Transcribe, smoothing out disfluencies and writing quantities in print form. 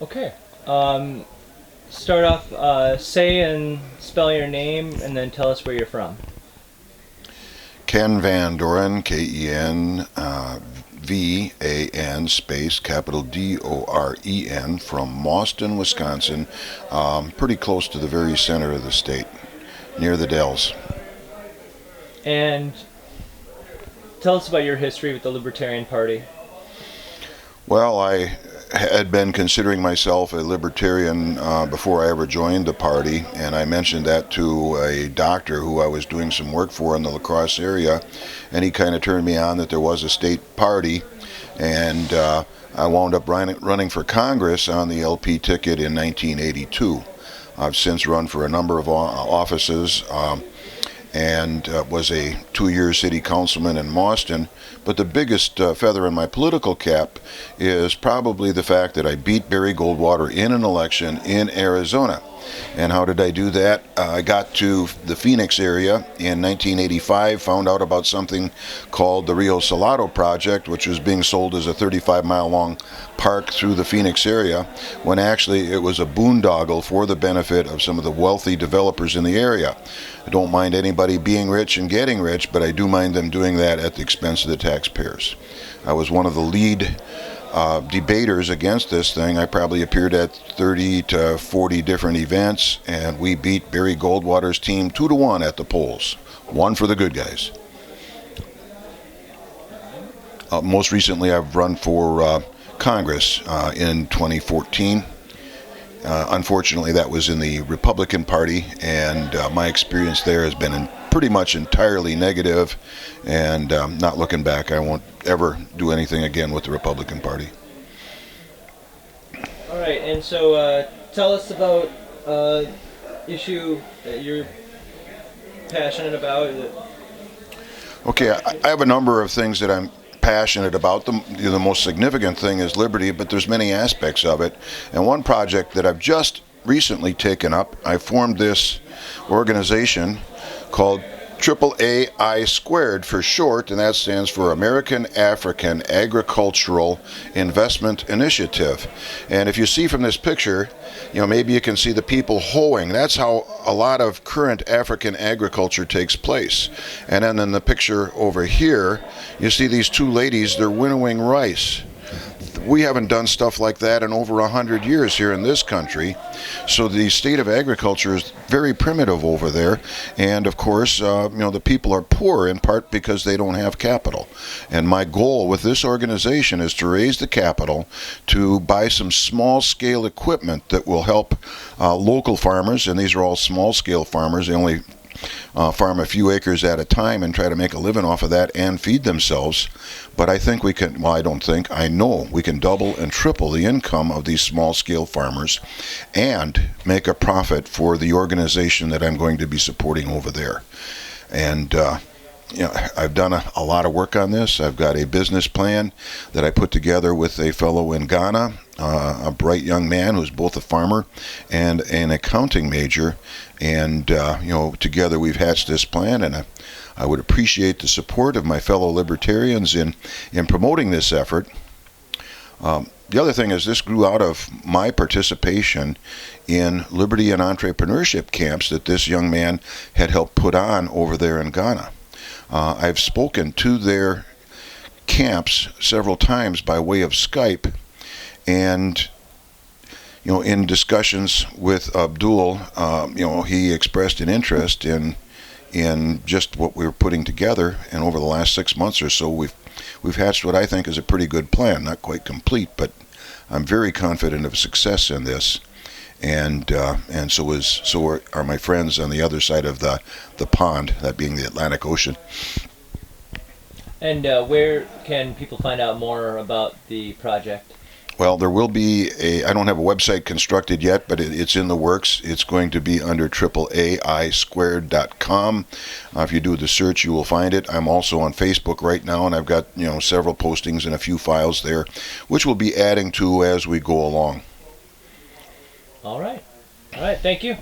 Okay. Start off, say and spell your name, and then tell us where you're from. Ken Van Doren, K-E-N-V-A-N space capital D-O-R-E-N from Mauston, Wisconsin, pretty close to the very center of the state, near the Dells. And tell us about your history with the Libertarian Party. Well, I had been considering myself a libertarian before I ever joined the party, and I mentioned that to a doctor who I was doing some work for in the La Crosse area, and he kind of turned me on that there was a state party, and I wound up running for Congress on the LP ticket in 1982. I've since run for a number of offices. And was a 2-year city councilman in Mauston. But the biggest feather in my political cap is probably the fact that I beat Barry Goldwater in an election in Arizona. And how did I do that? I got to the Phoenix area in 1985, found out about something called the Rio Salado Project, which was being sold as a 35-mile-long park through the Phoenix area, when actually it was a boondoggle for the benefit of some of the wealthy developers in the area. I don't mind anybody being rich and getting rich, but I do mind them doing that at the expense of the taxpayers. I was one of the lead debaters against this thing. I probably appeared at 30 to 40 different events, and we beat Barry Goldwater's team 2-1 at the polls. One for the good guys. Most recently, I've run for Congress in 2014. Unfortunately, that was in the Republican Party, and my experience there has been pretty much entirely negative, and not looking back. I won't ever do anything again with the Republican Party. All right, and so tell us about issue that you're passionate about. Okay, I have a number of things that I'm passionate about. The most significant thing is liberty, but there's many aspects of it. And one project that I've just recently taken up, I formed this organization called AAAI squared for short, and that stands for American African Agricultural Investment Initiative. And if you see from this picture, maybe you can see the people hoeing. That's how a lot of current African agriculture takes place. And then in the picture over here, you see these two ladies, they're winnowing rice. We haven't done stuff like that in over 100 years here in this country. So the state of agriculture is very primitive over there. And of course, the people are poor in part because they don't have capital. And my goal with this organization is to raise the capital to buy some small-scale equipment that will help local farmers, and these are all small-scale farmers. They only farm a few acres at a time and try to make a living off of that and feed themselves. But I think we can, well, I don't think, I know we can double and triple the income of these small-scale farmers and make a profit for the organization that I'm going to be supporting over there. And I've done a lot of work on this. I've got a business plan that I put together with a fellow in Ghana, a bright young man who's both a farmer and an accounting major. And, together we've hatched this plan, and I would appreciate the support of my fellow libertarians in promoting this effort. The other thing is this grew out of my participation in liberty and entrepreneurship camps that this young man had helped put on over there in Ghana. I've spoken to their camps several times by way of Skype, and in discussions with Abdul, he expressed an interest in just what we were putting together, and over the last 6 months or so, we've hatched what I think is a pretty good plan. Not quite complete, but I'm very confident of success in this. And so are my friends on the other side of the pond, that being the Atlantic Ocean. And where can people find out more about the project? Well, there will be I don't have a website constructed yet, but it's in the works. It's going to be under AAAIsquared.com. If you do the search, you will find it. I'm also on Facebook right now, and I've got several postings and a few files there, which we'll be adding to as we go along. All right. Thank you.